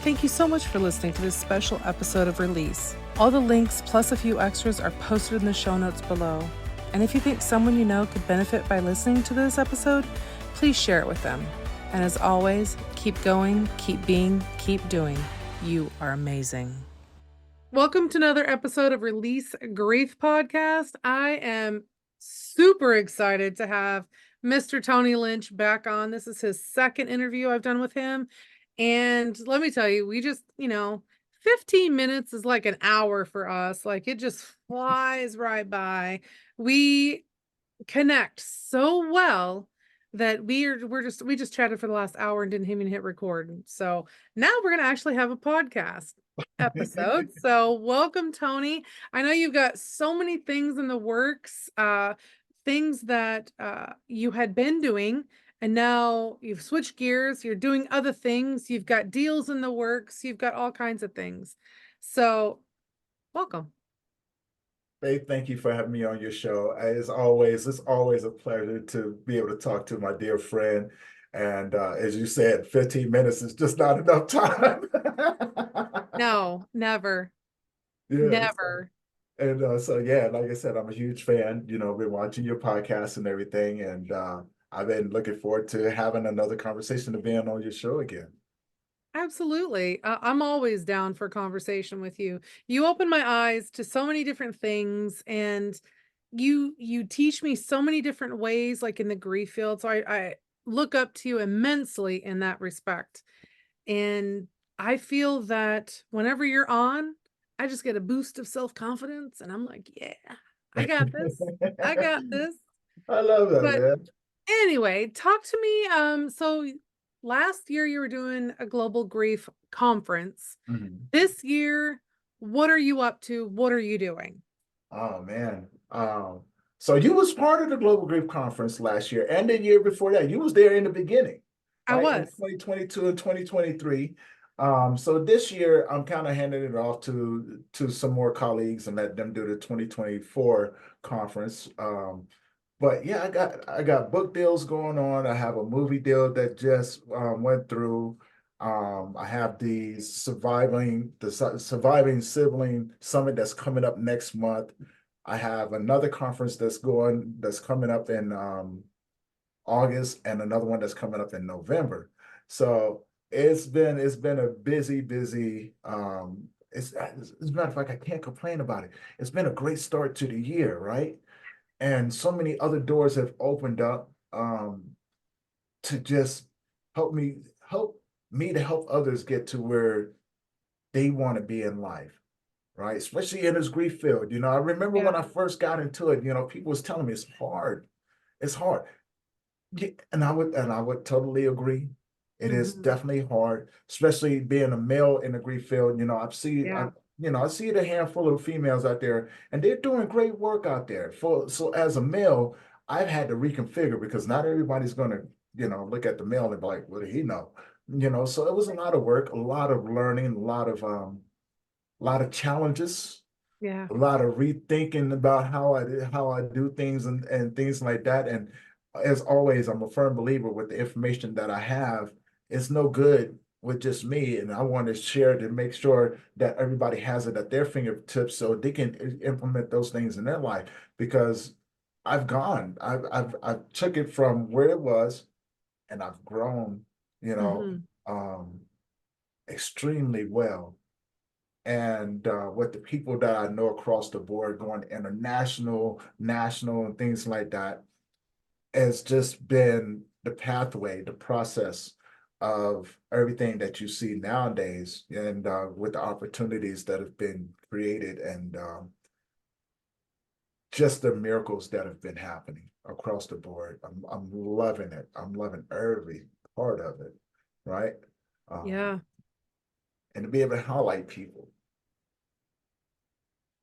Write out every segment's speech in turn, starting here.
Thank you so much for listening to this special episode of Release. All the links plus a few extras are posted in the show notes below. And if you think someone you know could benefit by listening to this episode, please share it with them. And as always, keep going, keep being, keep doing. You are amazing. Welcome to another episode of Release Grief Podcast. I am super excited to have Mr. Tony Lynch back on. This is his second interview I've done with him. And let me tell you, we just, 15 minutes is like an hour for us. Like it just flies right by. We connect so well that we just chatted for the last hour and didn't even hit record. So now we're gonna actually have a podcast episode. So welcome, Tony. I know you've got so many things in the works, things that you had been doing, and now you've switched gears, you're doing other things, you've got deals in the works, you've got all kinds of things. So welcome. Faith, thank you for having me on your show. As always, it's always a pleasure to be able to talk to my dear friend. And as you said, 15 minutes is just not enough time. No, never. Yes. Never. And so, yeah, like I said, I'm a huge fan. Been watching your podcast and everything. And I've been looking forward to having another conversation of being on your show again. Absolutely. I'm always down for conversation with you. You open my eyes to so many different things, and you teach me so many different ways, like in the grief field. So I look up to you immensely in that respect. And I feel that whenever you're on, I just get a boost of self-confidence, and I'm like, yeah, I got this. I got this. I love that, But man. anyway, talk to me. So last year you were doing a global grief conference. Mhm. This year, what are you up to? What are you doing? Oh man. So you was part of the Global Grief Conference last year and the year before that. You was there in the beginning, I right? In was. 2022 and 2023. So this year I'm kind of handing it off to some more colleagues and let them do the 2024 conference. But yeah, I got book deals going on. I have a movie deal that just went through. I have the surviving sibling summit that's coming up next month. I have another conference that's coming up in August, and another one that's coming up in November. So it's been a busy. As a matter of fact, I can't complain about it. It's been a great start to the year, right? And so many other doors have opened up to just help me to help others get to where they want to be in life, right? Especially in this grief field. I remember when Yeah. I first got into it, people was telling me it's hard. It's hard. Yeah, and I would totally agree. It is Hmm. definitely hard, especially being a male in the grief field. Yeah. I see a handful of females out there, and they're doing great work out there. So as a male, I've had to reconfigure because not everybody's gonna, look at the male and be like, what do he know? So it was a lot of work, a lot of learning, a lot of challenges, Yeah. a lot of rethinking about how I do things and things like that. And as always, I'm a firm believer with the information that I have, it's no good with just me. And I want to share to make sure that everybody has it at their fingertips so they can implement those things in their life. Because I've took it from where it was and I've grown, you know, Hmm. um, extremely well and with the people that I know across the board, going international, national, and things like that, has just been the pathway, the process of everything that you see nowadays, and with the opportunities that have been created, and just the miracles that have been happening across the board. I'm loving it. I'm loving every part of it, right? Um, Yeah. and to be able to highlight people.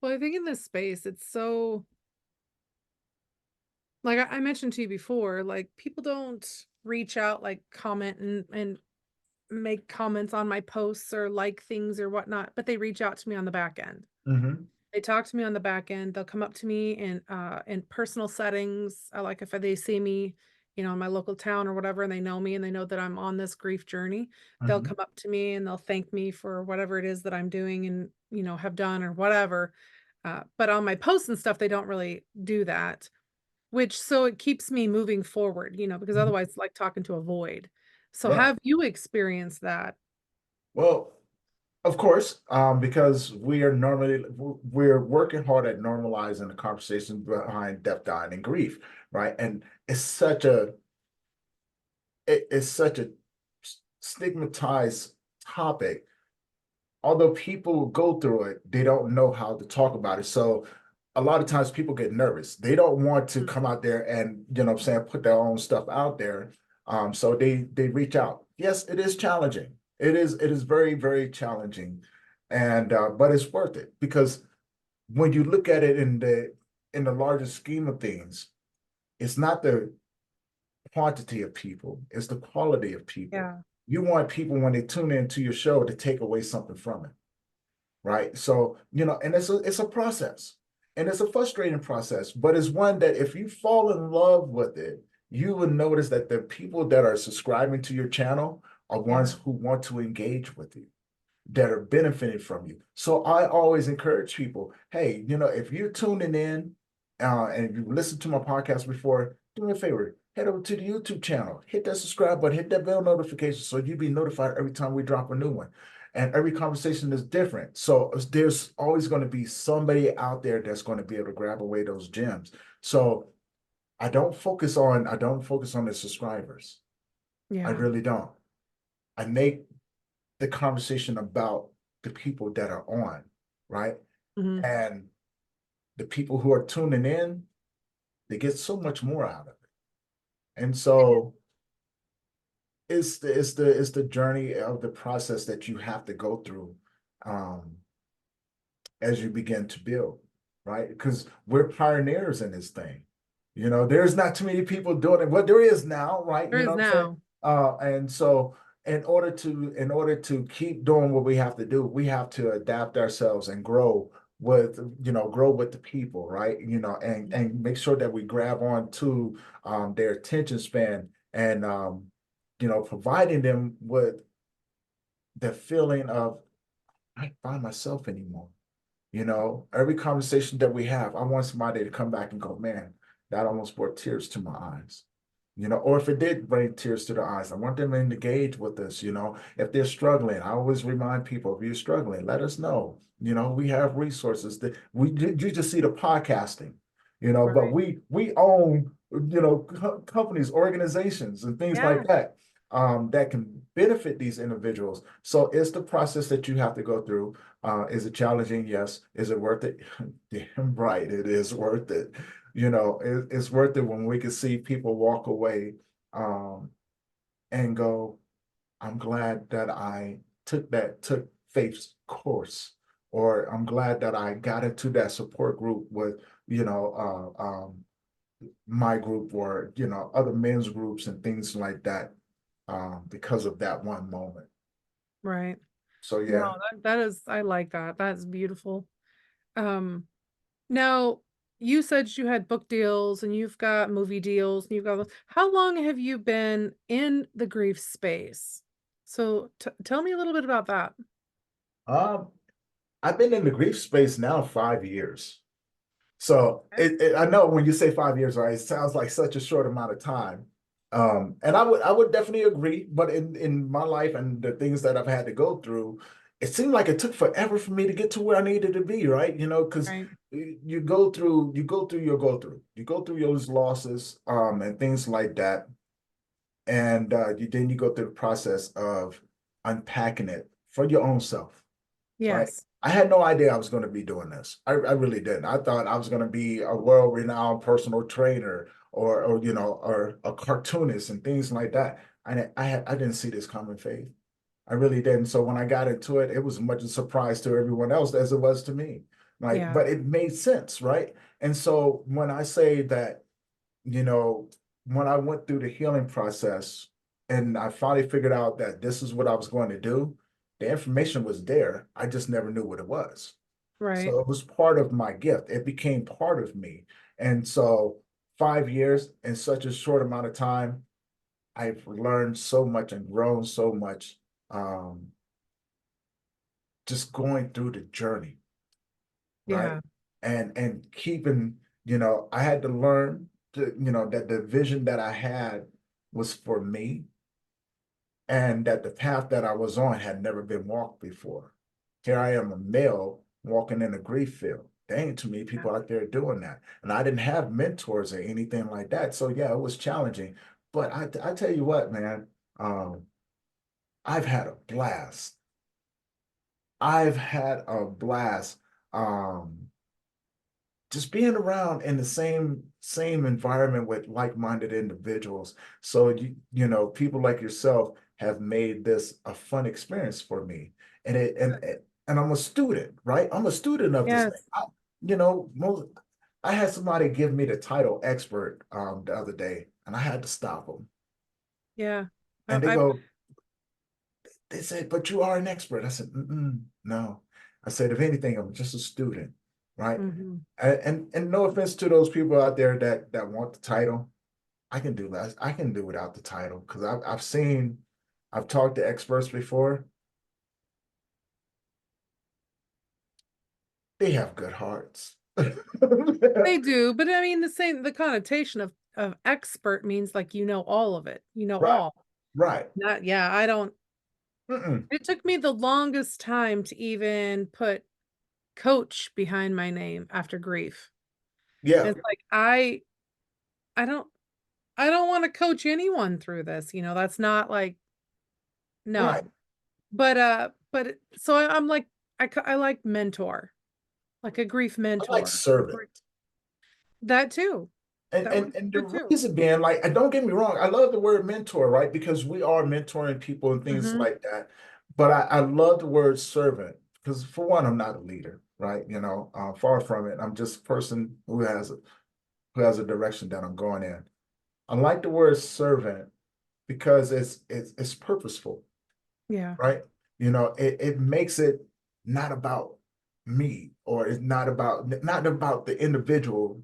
Well, I think in this space, it's so, like I mentioned to you before, like people don't reach out, like comment and make comments on my posts or like things or whatnot, but they reach out to me on the back end. Mhm. They talk to me on the back end. They'll come up to me in personal settings. Like if they see me in my local town or whatever, and they know me and they know that I'm on this grief journey, they'll Mhm. come up to me and they'll thank me for whatever it is that I'm doing and, have done or whatever. But on my posts and stuff, they don't really do that, which so it keeps me moving forward, because Mhm. otherwise it's like talking to a void. So Right. have you experienced that? Well, of course, because we're working hard at normalizing the conversation behind death, dying, and grief, right? And it's such a stigmatized topic. Although people go through it, they don't know how to talk about it. So a lot of times people get nervous. They don't want to Mm. come out there and, what I'm saying, put their own stuff out there. So they reach out. Yes, it is challenging. It is very, very challenging. And but it's worth it because when you look at it in the larger scheme of things, it's not the quantity of people, it's the quality of people. Yeah. You want people when they tune into your show to take away something from it, right? So, and it's a process, and it's a frustrating process, but it's one that if you fall in love with it, you will notice that the people that are subscribing to your channel are ones Yeah. who want to engage with you, that are benefiting from you. So I always encourage people, hey, if you're tuning in and if you've listened to my podcast before, do me a favor, head over to the YouTube channel, hit that subscribe button, hit that bell notification so you'll be notified every time we drop a new one. And every conversation is different. So there's always going to be somebody out there that's going to be able to grab away those gems. So I don't focus on the subscribers. I Yeah. really don't. I make the conversation about the people that are on, right? Mhm. And the people who are tuning in, they get so much more out of it. And so it's the journey of the process that you have to go through um, as you begin to build, right? Because we're pioneers in this thing. There's not too many people doing it. What there is now, right? There You know is what I'm saying? now. And so in order to keep doing what we have to do, we have to adapt ourselves and grow with the people, right? And make sure that we grab on to their attention span and providing them with the feeling of I can't find myself anymore. Every conversation that we have, I want somebody to come back and go, man, that almost brought tears to my eyes. Or if it did bring tears to their eyes, I want them to engage with us. If they're struggling, I always remind people, if you're struggling, let us know. We have resources that you just see the podcasting, but Right. we own, companies, organizations, and things Yeah. like that that can benefit these individuals. So it's the process that you have to go through. Is it challenging? Yes. Is it worth it? Damn right, it is worth it. It's worth it when we can see people walk away um, and go, I'm glad that I took faith's course, or I'm glad that I got into that support group with, my group or, other men's groups and things like that because of that one moment. Right. So No, yeah. that is, I like that. That's beautiful. Um, Now, you said you had book deals and you've got movie deals and you've got how long have you been in the grief space? So tell me a little bit about that. Um, I've been in the grief space now 5 years. So Okay. I know when you say 5 years, right, it sounds like such a short amount of time. And I would definitely agree, but in my life and the things that I've had to go through, it seemed like it took forever for me to get to where I needed to be, right? Because Right. you go through those losses, and things like that, and then you go through the process of unpacking it for your own self, right? Yes. I had no idea I was going to be doing this. I really didn't. I thought I was going to be a world-renowned personal trainer or a cartoonist and things like that. I didn't see this coming, Faith. I really didn't. So when I got into it, it was as much a surprise to everyone else as it was to me. Like, Yeah. but it made sense, right? And so when I say that, you know, when I went through the healing process and I finally figured out that this is what I was going to do, the information was there. I just never knew what it was. Right. So it was part of my gift. It became part of me. And so 5 years in such a short amount of time, I've learned so much and grown so much, um, just going through the journey, right? Yeah. And keeping, I had to learn to, that the vision that I had was for me, and that the path that I was on had never been walked before. Here I am, a male walking in a grief field. There ain't too many Yeah. people out there doing that. And I didn't have mentors or anything like that. So yeah, it was challenging. But I tell you what, man, um, I've had a blast. I've had a blast. Um, just being around in the same environment with like-minded individuals. So people like yourself have made this a fun experience for me. And I'm a student, right? I'm a student of this thing. Yes. Most I had somebody give me the title expert the other day, and I had to stop them. Yeah. And I they said, but you are an expert. I said, no. I said, if anything, I'm just a student, right? mhm. And no offense to those people out there that want the title. I can do less. I can do without the title because I've talked to experts before. They have good hearts. They do, but I mean the connotation of expert means like you know all of it. You know Right, all. right. Not yeah, I don't Mm-mm. it took me the longest time to even put coach behind my name after grief. Yeah, It's like I don't I don't want to coach anyone through this, that's not like right. no. But so I'm like I like mentor, like a grief I like mentor. serving. That too. And, That would and be and good the too. reason being, like, and don't get me wrong, I love the word mentor, right? Because we are mentoring people and things Mhm. like that. But I love the word servant because, for one, I'm not a leader, right? Far from it. I'm just a person who has a direction that I'm going in. I like the word servant because it's purposeful, Yeah. right? It makes it not about me, or it's not about the individual,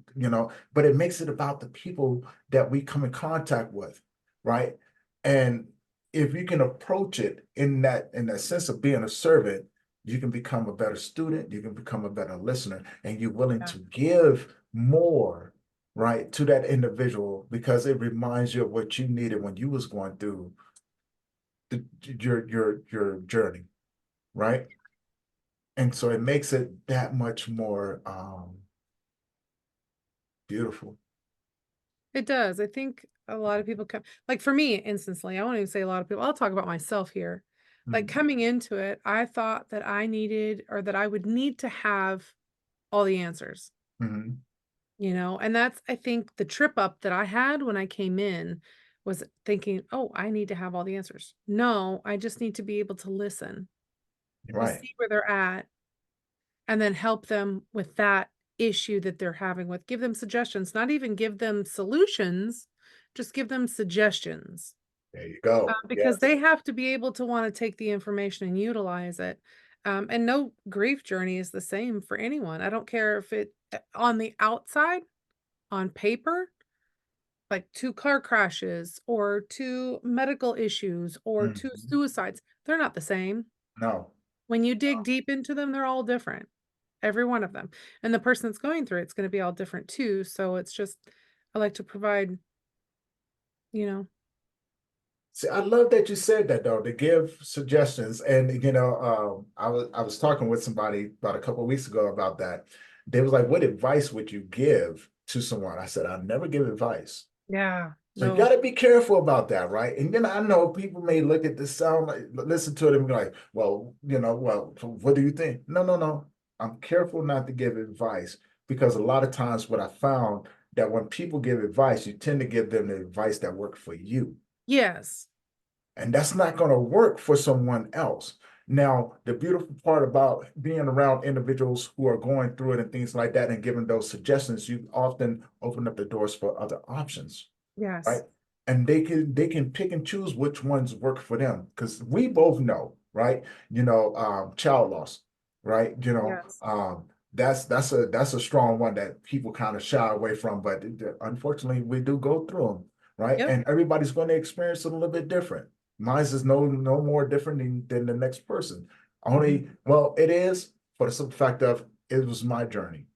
but it makes it about the people that we come in contact with, right? And if you can approach it in that sense of being a servant, you can become a better student, you can become a better listener, and you're willing Yeah. to give more, right, to that individual because it reminds you of what you needed when you was going through your journey, right? And so it makes it that much more beautiful. It does. I think a lot of people come like for me instantly, I won't even say a lot of people. I'll talk about myself here. Like Mhm, coming into it, I thought that I needed or that I would need to have all the answers, mhm, and that's I think the trip up that I had when I came in was thinking, "Oh, I need to have all the answers." No, I just need to be able to listen, to right. see where they're at and then help them with that issue that they're having with give them suggestions, not even give them solutions, just give them suggestions. There you go. Because Yes. they have to be able to wanna take the information and utilize it. And no grief journey is the same for anyone. I don't care if it on the outside, on paper, like 2 car crashes or 2 medical issues or 2 Mhm. suicides, they're not the same. No. When you dig deep into them, they're all different. Every one of them. And the person that's going through it's gonna be all different too, so it's just I like to provide, you know See, I love that you said that though, to give suggestions. And I was talking with somebody about a couple of weeks ago about that. They was like, "What advice would you give to someone?" I said, "I never give advice." Yeah, So you no. got to be careful about that, right? And then I know people may look at this sound like, listen to it and be like, well, so what do you think? No, no, no. I'm careful not to give advice because a lot of times what I found that when people give advice, you tend to give them the advice that worked for you. Yes. And that's not going to work for someone else. Now, the beautiful part about being around individuals who are going through it and things like that and giving those suggestions, you often open up the doors for other options, right? Yes. And they can pick and choose which ones work for them because we both know, right? Child loss, right? Yes. that's a strong one that people kind of shy away from, but unfortunately we do go through them, right? Yep. And everybody's going to experience it a little bit different. Mine's is no more different than the next person. Only, well, it is for the simple fact of it was my journey,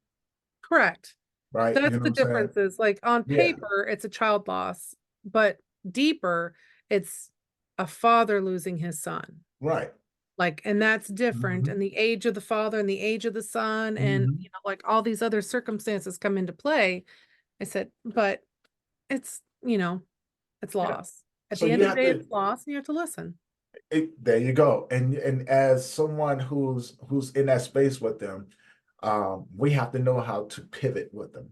Correct. right? You That's know what the I'm saying? difference is like on Yeah, paper, it's a child loss, but deeper, it's a father losing his son. right. Like, and that's different. Hmm. And the age of the father and the age of the son, and Hmm. like all these other circumstances come into play. I said, but it's, it's Yeah. loss. At So the you end of the have day, to it's loss, and you have to listen. there you go. And as someone who's in that space with them, we have to know how to pivot with them,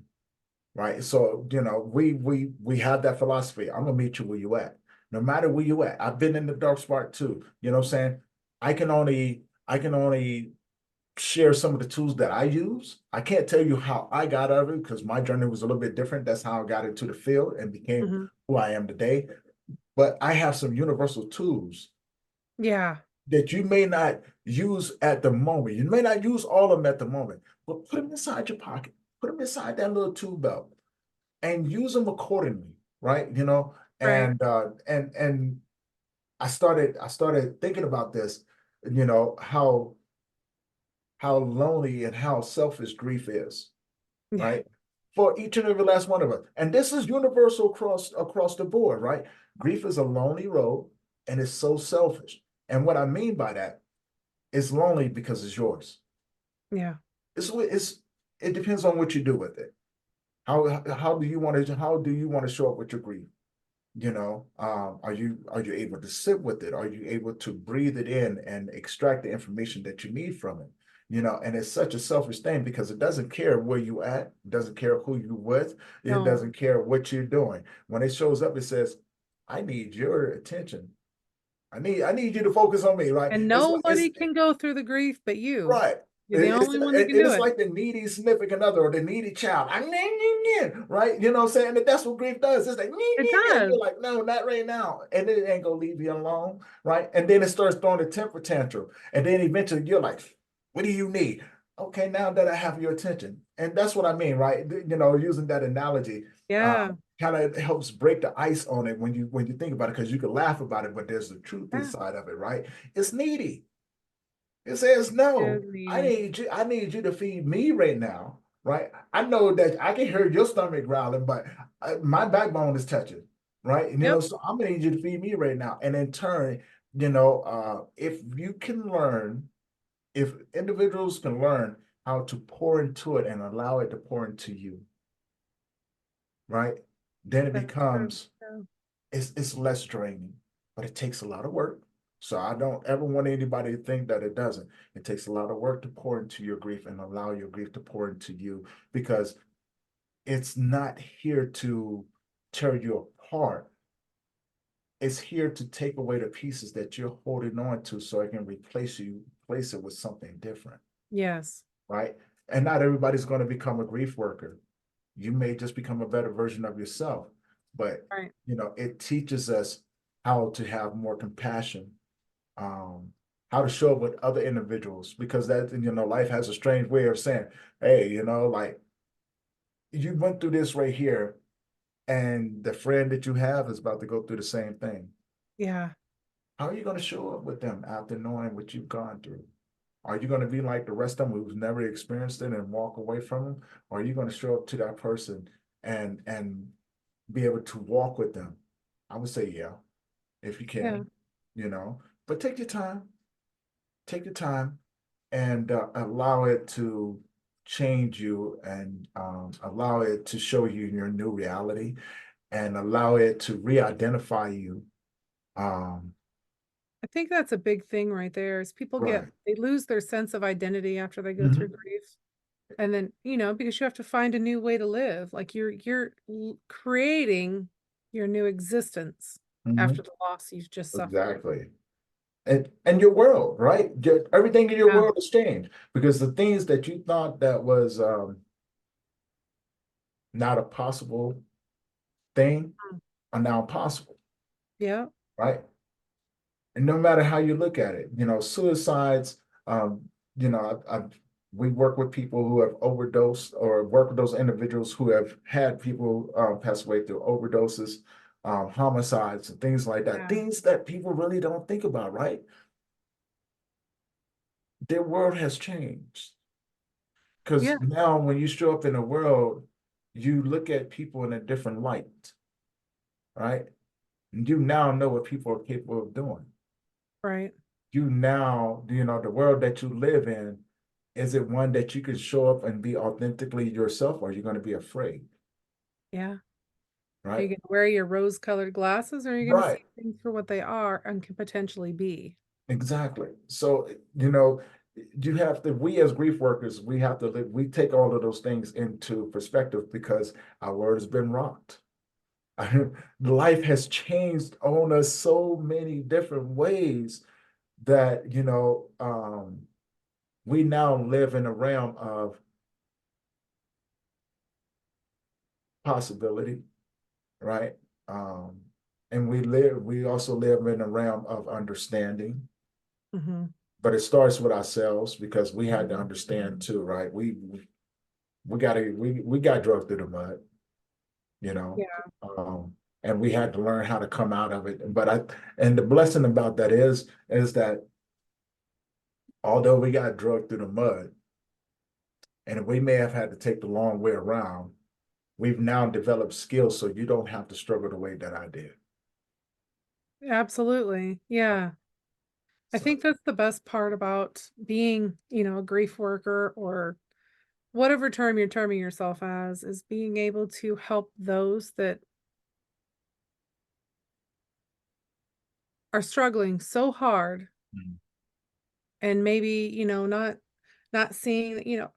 right? So, we have that philosophy. I'm gonna meet you where you at. No matter where you at. I've been in the dark spot too. You know what I'm saying? I can only share some of the tools that I use. I can't tell you how I got out of it because my journey was a little bit different. That's how I got into the field and became Mhm. who I am today. But I have some universal tools Yeah. that you may not use at the moment. You may not use all of them at the moment, but put them inside your pocket, put them inside that little tool belt and use them accordingly, right? Right. And I started thinking about this, how lonely and how selfish grief is, Yeah. right? For each and every last one of us. And this is universal across the board, right? Grief is a lonely road and it's so selfish. And what I mean by that, it's lonely because it's yours. Yeah. It's it depends on what you do with it. How do you want to show up with your grief? Are you able to sit with it? Are you able to breathe it in and extract the information that you need from it? And it's such a selfish thing because it doesn't care where you at, it doesn't care who you with, it No. doesn't care what you're doing. When it shows up, it says, I need your attention. I need you to focus on me, right? And It's nobody can go through the grief but you. right. You're the only one that can do It's it. like the needy significant other or the needy child. Right? You know what I'm saying? And that's what grief does. It's like, It and does. you're like, no, not right now. And it ain't gonna leave you alone, right? And then it starts throwing a temper tantrum. And then eventually you're like, what do you need? Okay, now that I have your attention. And that's what I mean, right? Using that analogy, uh, Yeah. kind of helps break the ice on it when you think about it, because you can laugh about it, but there's the truth Yeah. inside of it, right? It's needy. It says, no, Is needy. I need you to feed me right now, right? I know that I can hear your stomach growling, but my backbone is touching, right? And, Yep. so I'm gonna need you to feed me right now. And in turn, if you can learn, if individuals can learn how to pour into it and allow it to pour into you, right? Then it That's true. becomes Yeah. it's less draining, but it takes a lot of work. So I don't ever want anybody to think that it doesn't. It takes a lot of work to pour into your grief and allow your grief to pour into you, because it's not here to tear you apart. It's here to take away the pieces that you're holding on to so it can replace it with something different, Yes. right? And not everybody's going to become a grief worker. You may just become a better version of yourself, but Right. it teaches us how to have more compassion, um, how to show up with other individuals, because life has a strange way of saying, hey, like, you went through this right here, and the friend that you have is about to go through the same thing. Yeah. How are you going to show up with them after knowing what you've gone through? Are you going to be like the rest of them who's never experienced it and walk away from them? Or are you going to show up to that person and be able to walk with them? I would say, yeah, if you Yeah. can, but take your time and allow it to change you, and allow it to show you your new reality, and allow it to re-identify you. Um, I think that's a big thing right there is people right. they lose their sense of identity after they go through Hmm. grief. And then, because you have to find a new way to live. Like creating your new existence Hmm. after the loss you've just suffered. Exactly. And your world, right? Everything in your Yeah. world has changed, because the things that you thought that was not a possible thing Mm. are now possible, Yeah. right? And no matter how you look at it, suicides, um, you know, we work with people who have overdosed or work with those individuals who have had people pass away through overdoses, homicides, and things like that. Yeah. Things that people really don't think about, right? Their world has changed. Yeah. Because now when you show up in the world, you look at people in a different light, right? And you now know what people are capable of doing. Right. You now, the world that you live in, is it one that you can show up and be authentically yourself, or are you going to be afraid, Yeah. Are you right? going to wear your rose-colored glasses, or are you going to Right, see things for what they are and can potentially be? exactly. So, you have to, we as grief workers, we have to live, we take all of those things into perspective because our world has been rocked. Life has changed on us so many different ways that, we now live in a realm of possibility, right? Um, and we also live in a realm of understanding, Mm-hmm. but it starts with ourselves because we had to understand too, right? We got drugged through the mud, you know, Yeah. um, and we had to learn how to come out of it. And the blessing about that is that although we got drugged through the mud, and we may have had to take the long way around, we've now developed skills so you don't have to struggle the way that I did. Absolutely. Yeah. I So, think that's the best part about being, a grief worker, or whatever term you're terming yourself as, is being able to help those that are struggling so hard, mhm. and maybe, not seeing,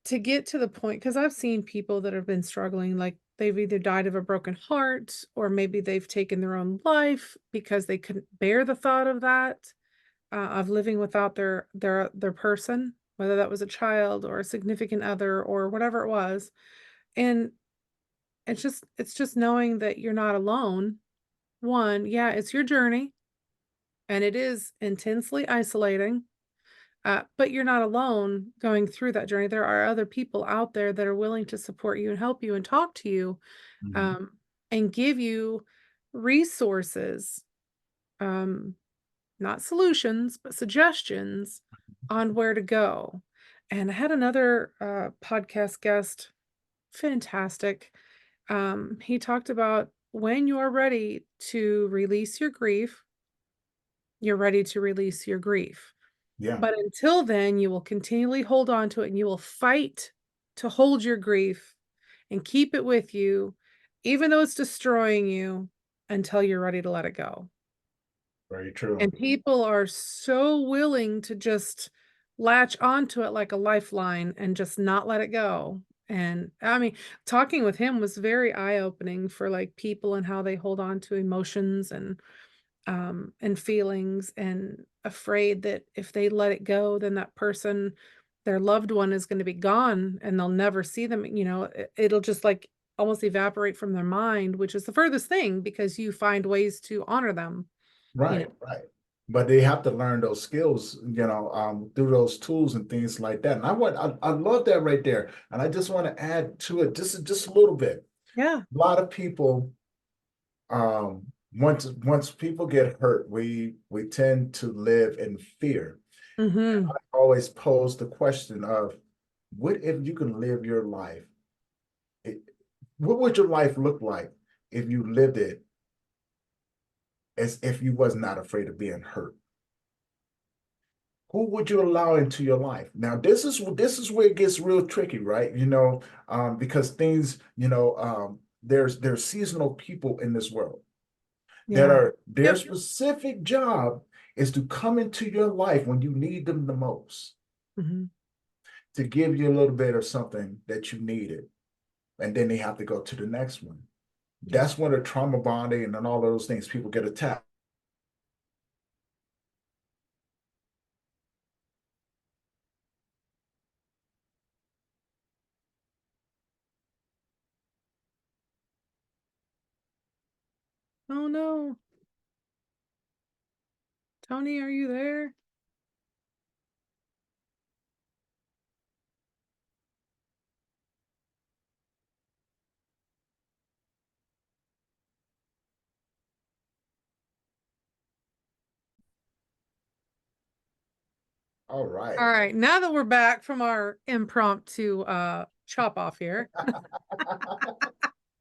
to get to the point, because I've seen people that have been struggling, like they've either died of a broken heart, or maybe they've taken their own life because they couldn't bear the thought of that, of living without their person, whether that was a child or a significant other or whatever it was. And it's just knowing that you're not alone. One, yeah, it's your journey, and it is intensely isolating. But you're not alone going through that journey. There are other people out there that are willing to support you and help you and talk to you, Mhm. um, and give you resources, um, not solutions, but suggestions on where to go. And I had another podcast guest, fantastic. He talked about when you're ready to release your grief, you're ready to release your grief. Yeah, But until then, you will continually hold on to it, and you will fight to hold your grief and keep it with you, even though it's destroying you, until you're ready to let it go. very true. And people are so willing to just latch onto it like a lifeline and just not let it go. And I mean, talking with him was very eye-opening for like people and how they hold on to emotions and feelings, and afraid that if they let it go, then that person, their loved one, is going to be gone and they'll never see them. It'll just like almost evaporate from their mind, which is the furthest thing, because you find ways to honor them, you know. Right, right. But they have to learn those skills, through those tools and things like that. And I love that right there. And I just want to add to it just a little bit. Yeah. A lot of people, once people get hurt, we tend to live in fear. Hmm. I always pose the question of, what if you can live your life? It, what would your life look like if you lived it as if you was not afraid of being hurt? Who would you allow into your life? Now, this is where it gets real tricky, right? Because things, there's seasonal people in this world that Yeah. are their Yep. specific job is to come into your life when you need them the most, Hmm. to give you a little bit of something that you needed, and then they have to go to the next one. Yeah. That's when the trauma bonding and then all of those things, people get attacked. Oh no. Tony, are you there? All All right. right, now that we're back from our impromptu chop off here.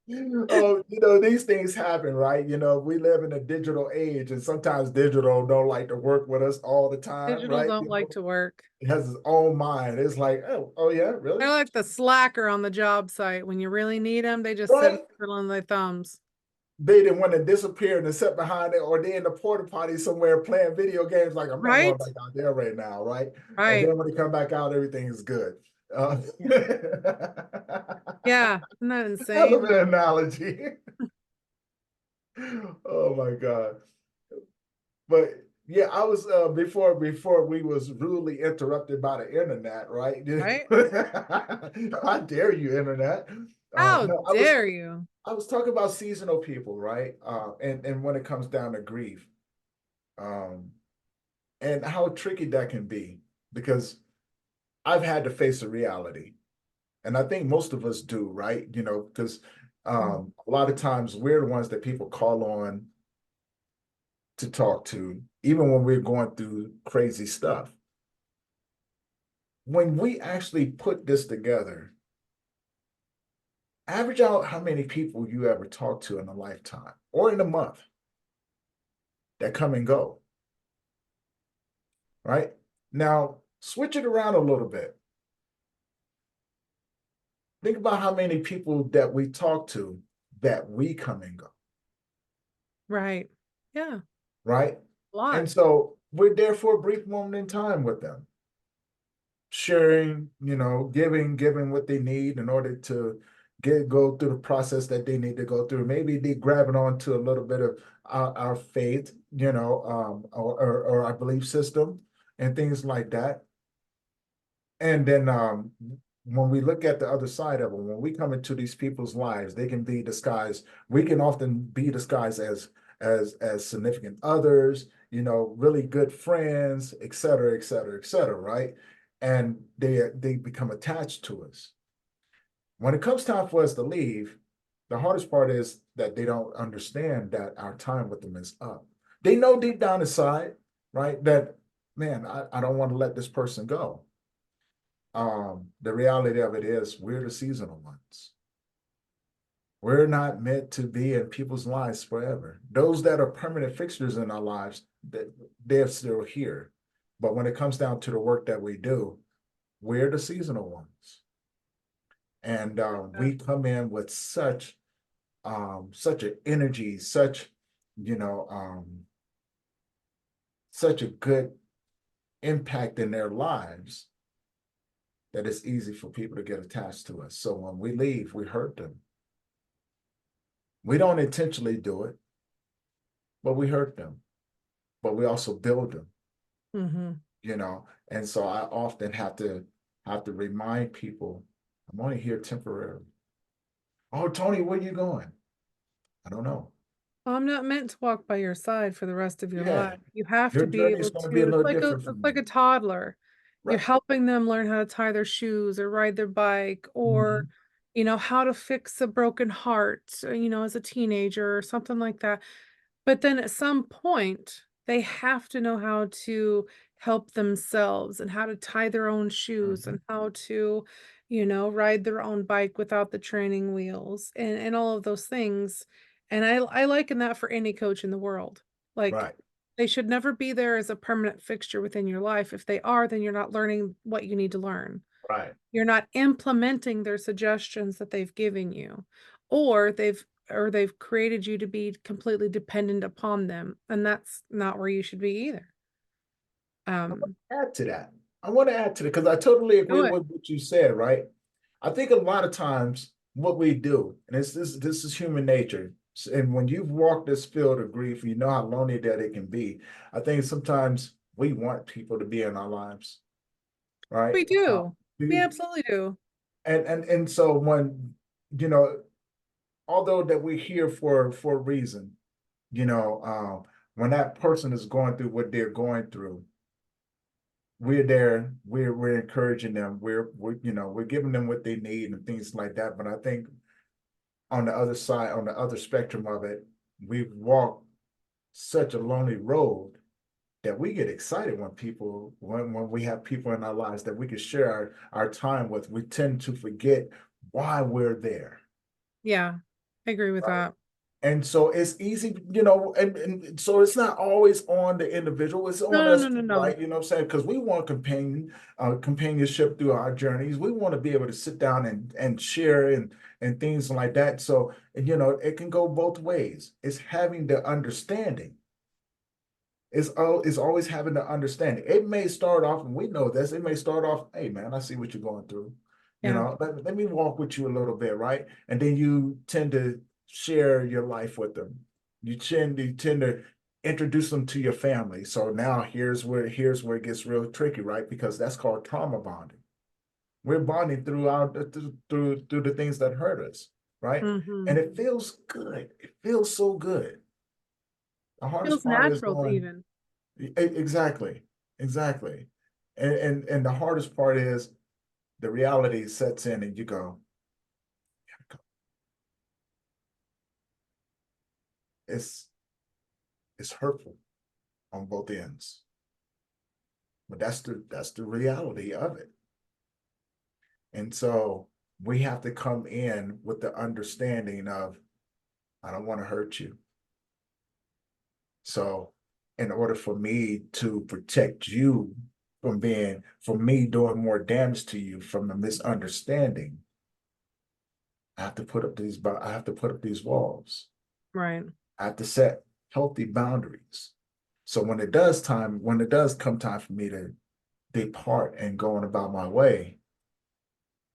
Oh, these things happen, right? We live in a digital age, and sometimes digital don't like to work with us all the time, Digital right? don't like to work. It has its own mind. It's like, oh yeah, really? They're like the slacker on the job site. When you really need them, they just sit Right? twiddling their thumbs. They didn't want to disappear and sit behind it, or they in the porta potty somewhere playing video games. Like, I'm not going Right? back out there right now, right? And Right. then when they come back out, everything is good. Yeah. Hell Yeah. Isn't that of insane? an analogy. Oh my God. But yeah, I was before we was rudely interrupted by the internet, right? Right? How dare you, internet? How No, dare you? I was talking about seasonal people, right? And when it comes down to grief, um, and how tricky that can be, because I've had to face a reality, and I think most of us do, right? Because Mm. a lot of times we're the ones that people call on to talk to, even when we're going through crazy stuff. When we actually put this together, average out how many people you ever talk to in a lifetime or in a month that come and go, right? Now, switch it around a little bit. Think about how many people that we talk to that we come and go, Right. Yeah. right? A lot. And so we're there for a brief moment in time with them, sharing, giving what they need in order to go through the process that they need to go through. Maybe they grabbing on to a little bit of our faith, or our belief system and things like that. And then when we look at the other side of it, when we come into these people's lives, they can be disguised. We can often be disguised as significant others, really good friends, et cetera, et cetera, et cetera, right? And they become attached to us. When it comes time for us to leave, the hardest part is that they don't understand that our time with them is up. They know deep down inside, right, that man, I don't want to let this person go. The reality of it is we're the seasonal ones. We're not meant to be in people's lives forever. Those that are permanent fixtures in our lives, they're still here. But when it comes down to the work that we do, we're the seasonal ones. And we come in with such an energy, you know, such a good impact in their lives that it's easy for people to get attached to us. So when we leave, we hurt them. We don't intentionally do it, but we hurt them. But we also build them, Mm-hmm. And so I often have to remind people, I'm only here temporarily. Oh, Tony, where are you going? I don't know. I'm not meant to walk by your side for the rest of your Yeah, life. You have your to be journey is able going to be a to, little different it's from like me. a toddler. You're Right. helping them learn how to tie their shoes or ride their bike or, Mhm. how to fix a broken heart, as a teenager or something like that. But then at some point, they have to know how to help themselves and how to tie their own shoes Mhm. and how to, ride their own bike without the training wheels and all of those things. And I liken that for any coach in the world. Like Right. they should never be there as a permanent fixture within your life. If they are, then you're not learning what you need to learn. Right. You're not implementing their suggestions that they've given you, or they've created you to be completely dependent upon them, and that's not where you should be either. Um, Add to that. I want to add to it because I totally agree do it. with what you said, right? I think a lot of times what we do, and this is human nature, and when you've walked this field of grief, you know how lonely that it can be. I think sometimes we want people to be in our lives, right? We do. We We- absolutely do. and so when you know, although that we're here for a reason, when that person is going through what they're going through, we're there, we're encouraging them, we're giving them what they need and things like that. But I think on the other side, on the other spectrum of it, we've walked such a lonely road that we get excited when when we have people in our lives that we can share our time with. We tend to forget why we're there. Yeah, I agree with Right. that. And so it's easy, and so it's not always on the individual, it's No, on no, no, us, no, no. right? You know what I'm saying? Because we want companionship through our journeys. We want to be able to sit down and share and things like that. So, it can go both ways. It's having the understanding. It's always having the understanding. It may start off, and we know this, it may start off, hey man, I see what you're going through. Yeah, Let me walk with you a little bit, right? And then you tend to share your life with them. You tend to introduce them to your family. So now here's where it gets real tricky, right? Because that's called trauma bonding. We're bonding through the things that hurt us, right? mm-hmm. And it feels good. It feels so good. The hardest Feels part is natural going. even. Exactly, exactly. And the hardest part is the reality sets in and you go, it's it's hurtful on both ends. But that's the reality of it. And so we have to come in with the understanding of I don't want to hurt you. So in order for me to protect you from me doing more damage to you from a misunderstanding, I have to put up these walls. Right, I have to set healthy boundaries. So when it does come time for me to depart and go on about my way,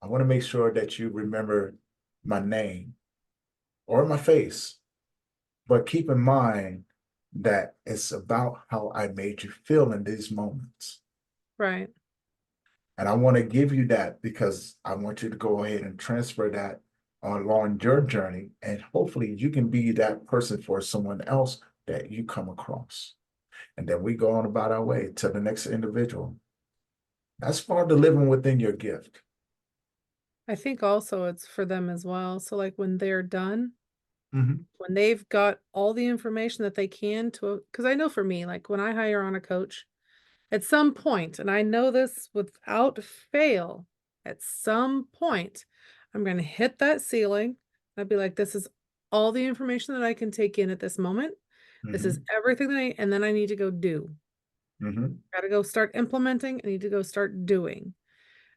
I want to make sure that you remember my name or my face, but keep in mind that it's about how I made you feel in these moments. right. And I want to give you that because I want you to go ahead and transfer that along your journey. And hopefully you can be that person for someone else that you come across. And then we go on about our way to the next individual. That's part of living within your gift. I think also it's for them as well. So like when they're done, Mhm. when they've got all the information that they can to, because I know for me, like when I hire on a coach, at some point, and I know this without fail, at some point, I'm going to hit that ceiling. I'd be like, this is all the information that I can take in at this moment. This is Mhm. everything that and then I need to go do. Mhm. Got to go start implementing. I need to go start doing.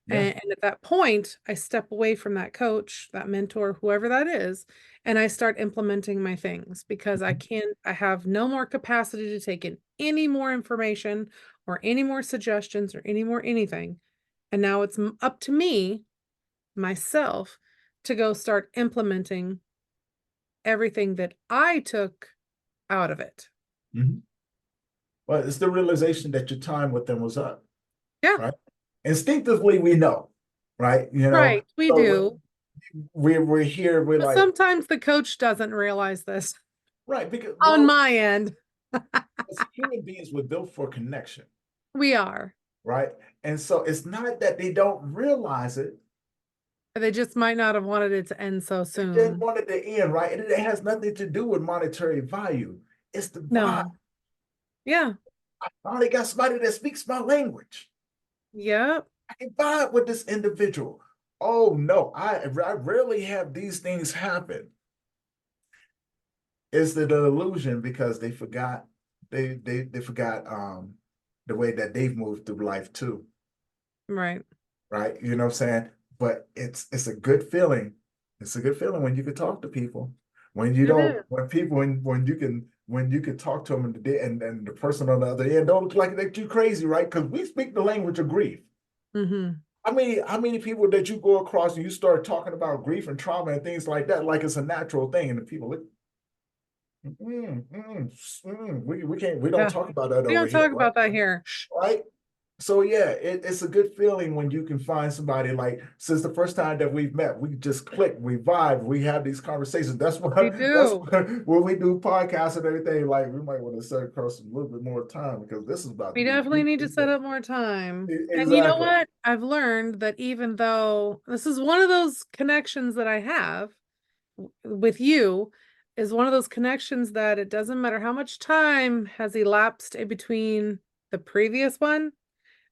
Yeah. And at that point, I step away from that coach, that mentor, whoever that is, and I start implementing my things because Mhm. I have no more capacity to take in any more information or any more suggestions or any more anything. And now it's up to me, myself, to go start implementing everything that I took out of it. Mhm. Well, it's the realization that your time with them was up, Yeah, right? Instinctively, we know, right? right. We So do. we're here. We're But like, sometimes the coach doesn't realize this right? Because on my end. as human beings, we're built for connection, We are. right? And so it's not that they don't realize it. They just might not have wanted it to end so They didn't soon. want it to end, right? And it has nothing to do with monetary value. It's the vibe. No. Yeah. I finally got somebody that speaks my language. Yep. I can vibe with this individual. Oh no, I rarely have these things happen. It's the illusion because they forgot the way that they've moved through life too, Right. right? You know what I'm saying? But it's a good feeling. It's a good feeling when you can talk to people. When you It don't, is. when you can talk to them and the person on the other end don't look like they're too crazy, right? Because we speak the language of grief. Mm-hmm. How many people that you go across and you start talking about grief and trauma and things like that, like it's a natural thing, and the people look, we don't Yeah. talk about that We over don't here, talk right? about that here. Shh. Right? So yeah, it's a good feeling when you can find somebody like since the first time that we've met, we just click, we vibe, we have these conversations. That's what We that's do. what, when we do podcasts and everything. Like we might want to set across a little bit more time because this is about to We get definitely deep. need to set up more time. And you know Exactly. what? I've learned that even though this is one of those connections that I have with you, is one of those connections that it doesn't matter how much time has elapsed in between The previous one,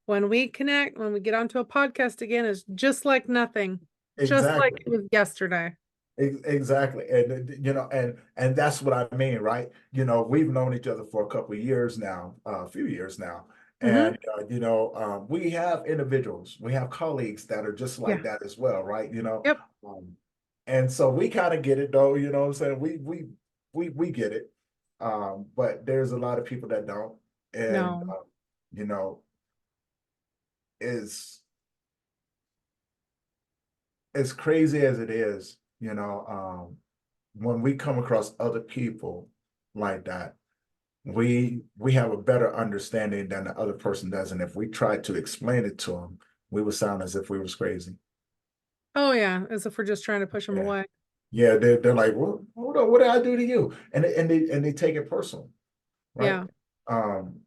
when we connect, when we get onto a podcast again, is just like nothing, just like Exactly. it was yesterday. Exactly. And and that's what I mean, right? We've known each other for a couple of years now, a few years now. Hmm. And we have individuals, we have colleagues that are just like Yeah. that as well, right? Yep. Um, and so we kind of get it though, you know what I'm saying? We get it. But there's a lot of people that don't. And No. you know, is as crazy as it is, when we come across other people like that, we have a better understanding than the other person does. And if we try to explain it to them, we would sound as if we was crazy. Oh yeah, as if we're just trying to push them Yeah. away. Yeah, they're like, well, hold on, what did I do to you? And they take it personal, right? Yeah. Um,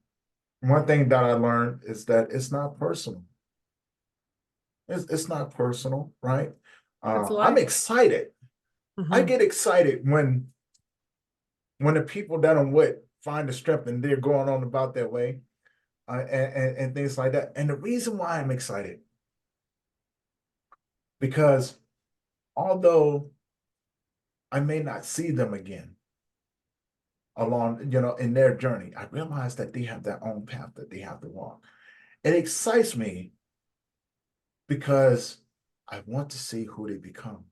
one thing that I learned is that it's not personal. It's not personal, right? It's I'm life. excited. I Hmm. get excited when the people that I'm with find the strength and they're going on about their way, and things like that. And the reason why I'm excited, because although I may not see them again along, in their journey, I realize that they have their own path that they have to walk. It excites me because I want to see who they become.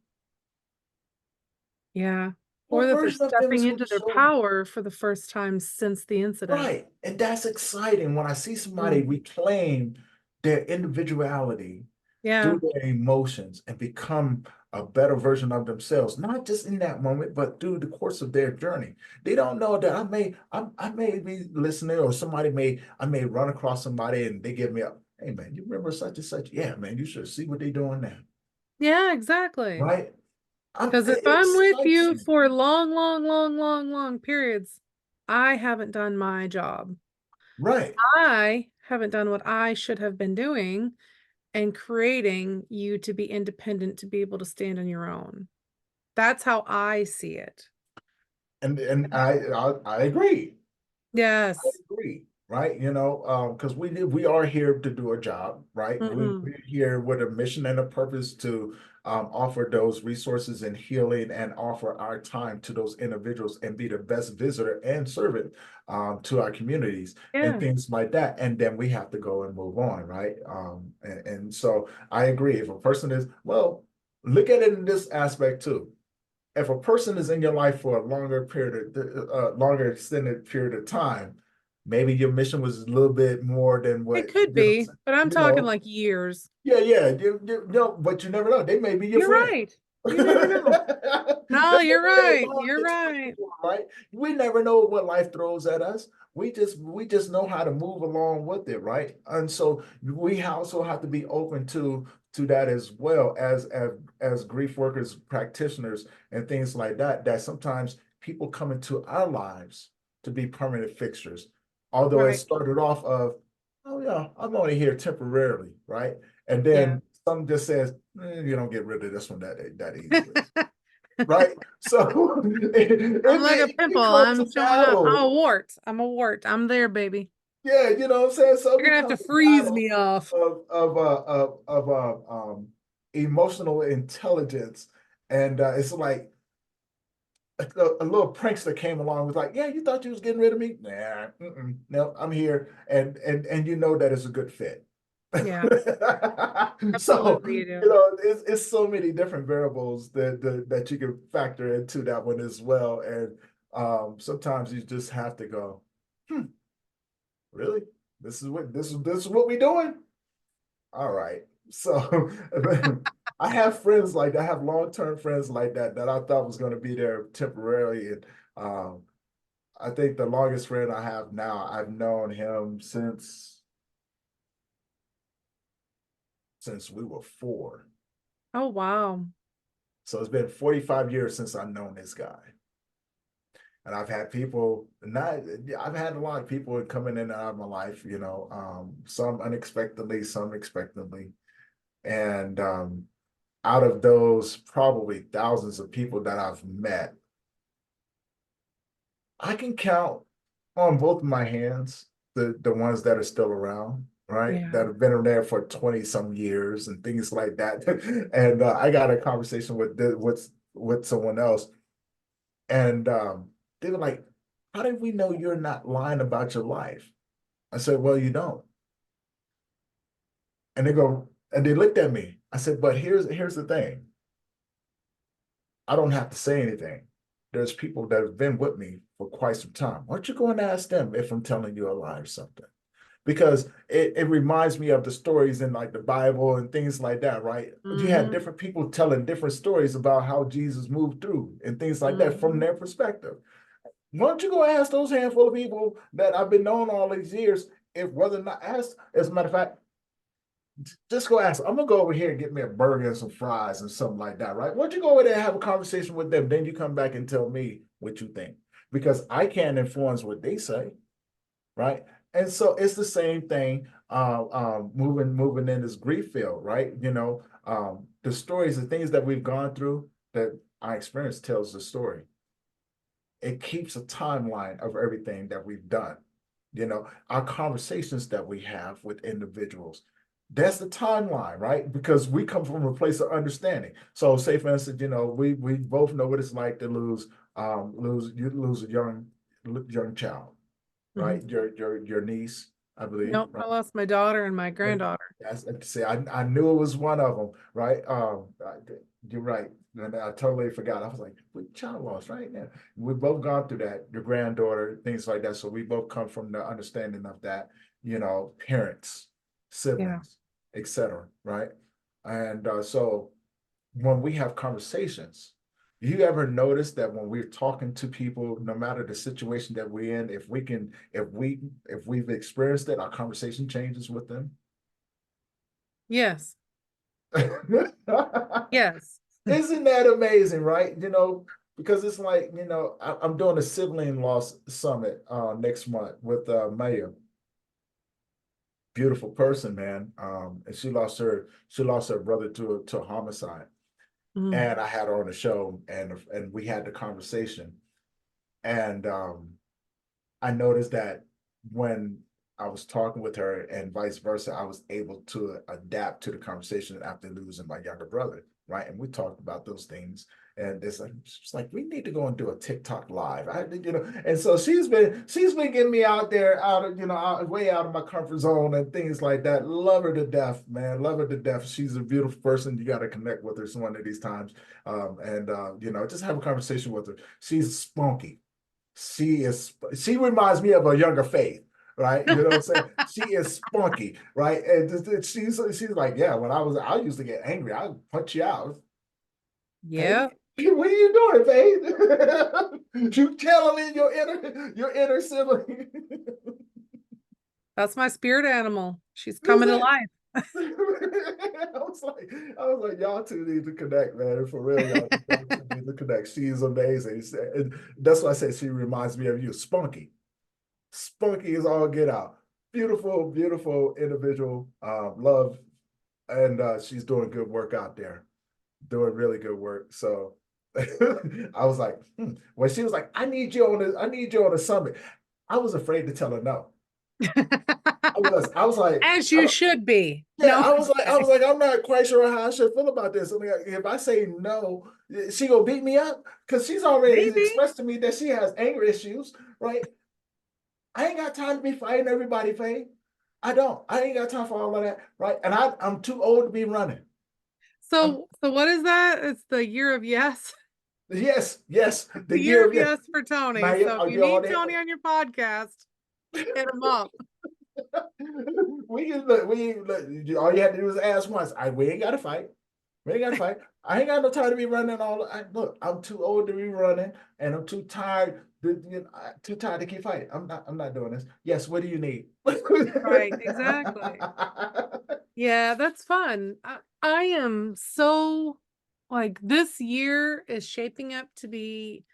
Yeah. Or What that they're version of them stepping is going into to their show? power for the first time since the incident. Right. And that's exciting when I see somebody Mm. reclaim their individuality Yeah. through their emotions and become a better version of themselves, not just in that moment, but through the course of their journey. They don't know that I may be listening, or I may run across somebody and they give me a, hey man, you remember such and such? Yeah, man, you should see what they're doing now. Yeah, exactly. Right? Because if It I'm with excites you me. for long, long, long, long, long periods, I haven't done my job. Right. I haven't done what I should have been doing and creating you to be independent, to be able to stand on your own. That's how I see it. And I agree. I Yes. agree, right? Because we are here to do a job, right? Hmm. We're here with a mission and a purpose to offer those resources and healing and offer our time to those individuals and be the best visitor and servant to our communities and Yeah. things like that. And then we have to go and move on, right? And so I agree. If a person is, well, look at it in this aspect too. If a person is in your life for a longer extended period of time, maybe your mission was a little bit more than It what could be, but I'm you talking know. like years. Yeah, yeah, but you never know. They may be your You're friend. right. You never know. No, They you're may be a right. long You're right. experience, right? We never know what life throws at us. We just know how to move along with it, right? And so we also have to be open to that as well as grief workers, practitioners, and things like that. That sometimes people come into our lives to be permanent fixtures, although it Right. started off of, oh yeah, I'm only here temporarily, right? And Yeah. then some just says, you don't get rid of this one that easily, right? So I'm like a it pimple. becomes I'm a showing up. I'm a battle. wart. I'm a wart. I'm there, baby. Yeah, you know what I'm saying? So it You're gonna have to becomes a freeze battle me off. of emotional intelligence. And it's like a little prankster came along, was like, yeah, you thought you was getting rid of me? Nah, no, I'm here. And you know that it's a good fit. Yeah, So, absolutely you do. it's so many different variables that you can factor into that one as well. And sometimes you just have to go, hmm, really? This is what we doing? All right. So I have friends like that. I have long-term friends like that I thought was going to be there temporarily. And um, I think the longest friend I have now, I've known him since we were four. Oh wow. So it's been 45 years since I've known this guy. And I've had people, not, I've had a lot of people coming in and out of my life, some unexpectedly, some expectantly. And out of those probably thousands of people that I've met, I can count on both of my hands the ones that are still around, right? Yeah. That have been there for 20 some years and things like that. And I got a conversation with someone else, and they were like, "How did we know you're not lying about your life?" I said, "Well, you don't." And they go, and they looked at me. I said, "But here's the thing. I don't have to say anything. There's people that have been with me for quite some time. Why don't you go and ask them if I'm telling you a lie or something?" Because it reminds me of the stories in like the Bible and things like that, right? You had Mm-hmm. different people telling different stories about how Jesus moved through and things like that from Mm-hmm. their perspective. Why don't you go ask those handful of people that I've been known all these years if whether or not ask, as a matter of fact, just go ask. I'm gonna go over here and get me a burger and some fries and something like that, right? Why don't you go over there and have a conversation with them? Then you come back and tell me what you think. Because I can't influence what they say, right? And so it's the same thing moving in this grief field, right? The stories, the things that we've gone through, that our experience tells the story. It keeps a timeline of everything that we've done. Our conversations that we have with individuals. That's the timeline, right? Because we come from a place of understanding. So say for instance, we both know what it's like to lose a young child, Mm-hmm. right? Your niece, I believe, Nope, right? I lost my daughter and my Yep. granddaughter. That's see, I knew it was one of them, right? You're right. And I totally forgot. I was like, we child loss right now. We both gone through that, your granddaughter, things like that. So we both come from the understanding of that, parents, Yeah. siblings, etc. Right? And so when we have conversations, you ever notice that when we're talking to people, no matter the situation that we're in, if we've experienced it, our conversation changes with them. Yes. Yes. Isn't that amazing, right? Because it's like, I'm doing a sibling loss summit next month with Maya. Beautiful person, man. And she lost her brother to a homicide. Mm. And I had her on the show, and we had the conversation. And I noticed that when I was talking with her and vice versa, I was able to adapt to the conversation after losing my younger brother, right? And we talked about those things. And it's like we need to go and do a TikTok live. And so she's been getting me out there, way out of my comfort zone and things like that. Love her to death, man. Love her to death. She's a beautiful person. You got to connect with her some one of these times, and just have a conversation with her. She's spunky. She reminds me of a younger Faith, right? You know what I'm saying? She is spunky, right? And she's like, yeah, I used to get angry. I'd punch you out. Faith, Yeah. what are you doing, Faith? You telling your inner sibling. That's my spirit animal. She's Is coming to it? life. I was like, y'all two need to connect, man. For real, y'all two need to connect. She is amazing. And that's why I say she reminds me of you, spunky. Spunky is all get out. Beautiful, beautiful individual. Love, and she's doing good work out there, doing really good work. So I was like, when she was like, I need you on the summit. I was afraid to tell her no. I was like, As I you don't, should be. yeah, No, I I'm was like, I was kidding. like, I'm not quite sure how I should feel about this. I mean, if I say no, she gonna beat me up because she's already Maybe. expressed to me that she has anger issues, right? I ain't got time to be fighting everybody, Faye. I don't. I ain't got time for all of that, right? And I'm too old to be running. I'm So what is that? It's the year of yes. yes, yes. The The year year of of yes. yes for Tony. Now So if are you you on need it? Tony on your podcast, hit him up. We can look. All you had to do was ask once. We ain't got to fight. We ain't got to fight. I ain't got no time to be running look, I'm too old to be running, and I'm too tired. Too tired to keep fighting. I'm not doing this. Yes. What do you need? Right, exactly. Yeah, that's fun. I am so like this year is shaping up to be,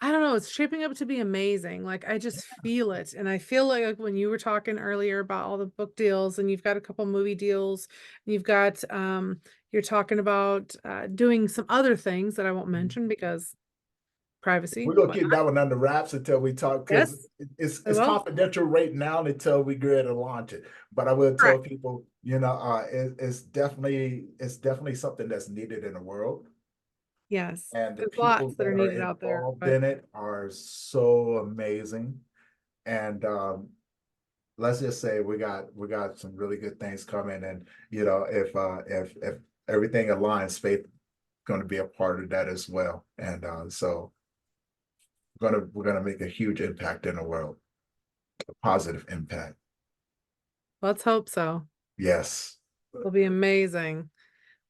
I don't know, it's shaping up to be amazing. Like I just feel it. And I feel like when you were talking earlier about all the book deals and you've got a couple movie deals, and you've got you're talking about doing some other things that I won't mention because privacy, We're gonna keep whatnot. that one under wraps until we talk because Yes, it's I it's will. confidential right now until we get ready to launch it. But I will tell Correct. people, it's definitely something that's needed in the world, Yes. and the There's people lots that that are are needed out there, involved but in it are so amazing. And let's just say we got some really good things coming, and if everything aligns, faith going to be a part of that as well. And so we're gonna make a huge impact in the world, a positive impact. let's hope so. Yes, It'll be amazing.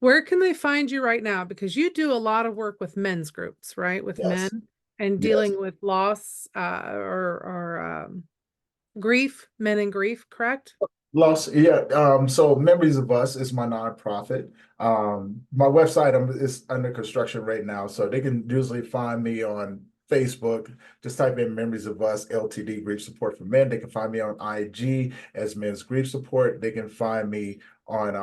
Where can they find you right now? Because you do a lot of work with men's groups, right? With men yes, and yes. dealing with loss, grief, men in grief, correct? Lost, yeah. So Memories of Us is my nonprofit. My website is under construction right now, so they can usually find me on Facebook. Just type in Memories of Us LTD Grief Support for Men. They can find me on IG as Men's Grief Support. They can find me on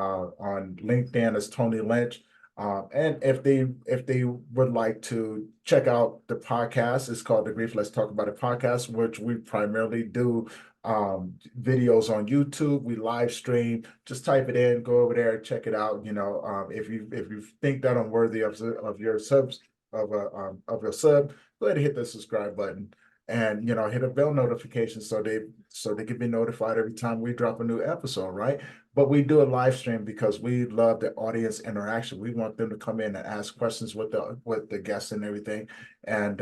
LinkedIn as Tony Lynch. And if they would like to check out the podcast, it's called the Grief Let's Talk About It podcast, which we primarily do videos on YouTube. We live stream. Just type it in, go over there, check it out. If you think that I'm worthy of your subs of your sub, go ahead and hit the subscribe button and hit a bell notification so they can be notified every time we drop a new episode, right? But we do a live stream because we love the audience interaction. We want them to come in and ask questions with the guests and everything. And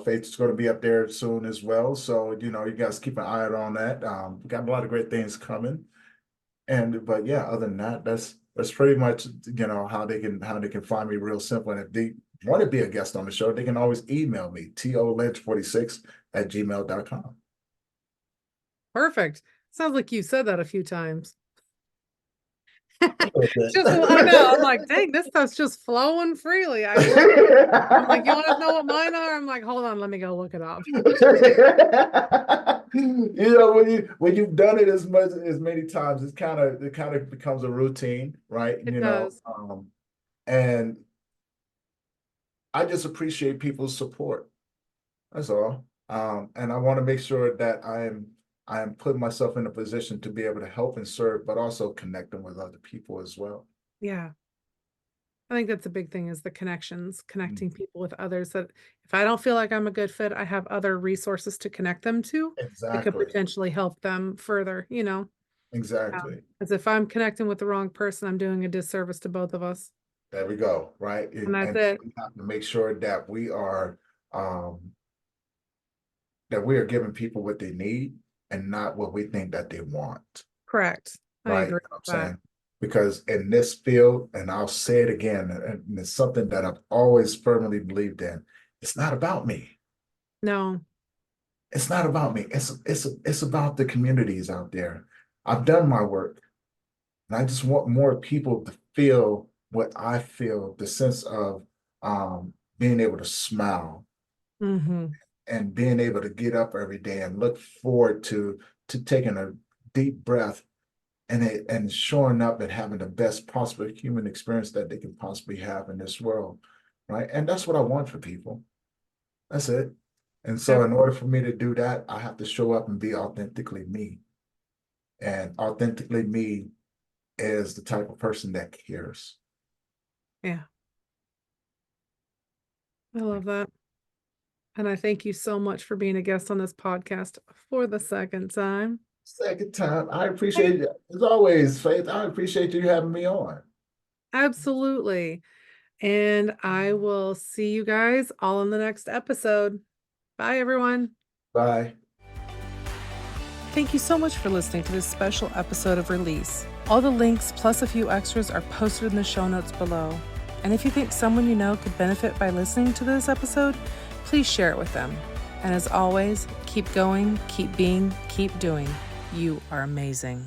Faith's going to be up there soon as well. So you guys keep an eye out on that. We got a lot of great things coming. But yeah, other than that, that's pretty much how they can find me real simple. And if they want to be a guest on the show, they can always email me tolynch46@gmail.com. Perfect. Sounds like you said that a few times. A little Just, I know. I'm bit. like, dang, this stuff's just flowing freely. I love it. I'm like, you want to know what mine are? I'm like, hold on, let me go look it up. When you've done it as many times, it kind of becomes a routine, right? It does. And I just appreciate people's support. That's all. And I want to make sure that I am putting myself in a position to be able to help and serve, but also connect them with other people as well. Yeah. I think that's a big thing is the connections, Mm. connecting people with others that if I don't feel like I'm a good fit, I have other resources to connect them to that could Exactly. potentially help them further, Exactly. As if I'm connecting with the wrong person, I'm doing a disservice to both of us. There we go. Right. And that's And it. we have to make sure um, that we are giving people what they need and not what we think that they want. Correct. I Right. agree I'm with that. saying? Because in this field, and I'll say it again, and it's something that I've always firmly believed in, it's not about me. No. It's not about me. It's about the communities out there. I've done my work, and I just want more people to feel what I feel, the sense of being able to smile Mm-hmm. and being able to get up every day and look forward to taking a deep breath and showing up and having the best possible human experience that they can possibly have in this world, right? And that's what I want for people. That's it. And so in order for me to do that, I have to show up and be authentically me. And authentically me is the type of person that cares. Yeah. I love that. And I thank you so much for being a guest on this podcast for the second time. Second time, I Hey, appreciate it. As always, Faith, I appreciate you having me on. absolutely. And I will see you guys all in the next episode. Bye, everyone. Bye. Thank you so much for listening to this special episode of Release. All the links plus a few extras are posted in the show notes below. And if you think someone you know could benefit by listening to this episode, please share it with them. And as always, keep going, keep being, keep doing. You are amazing.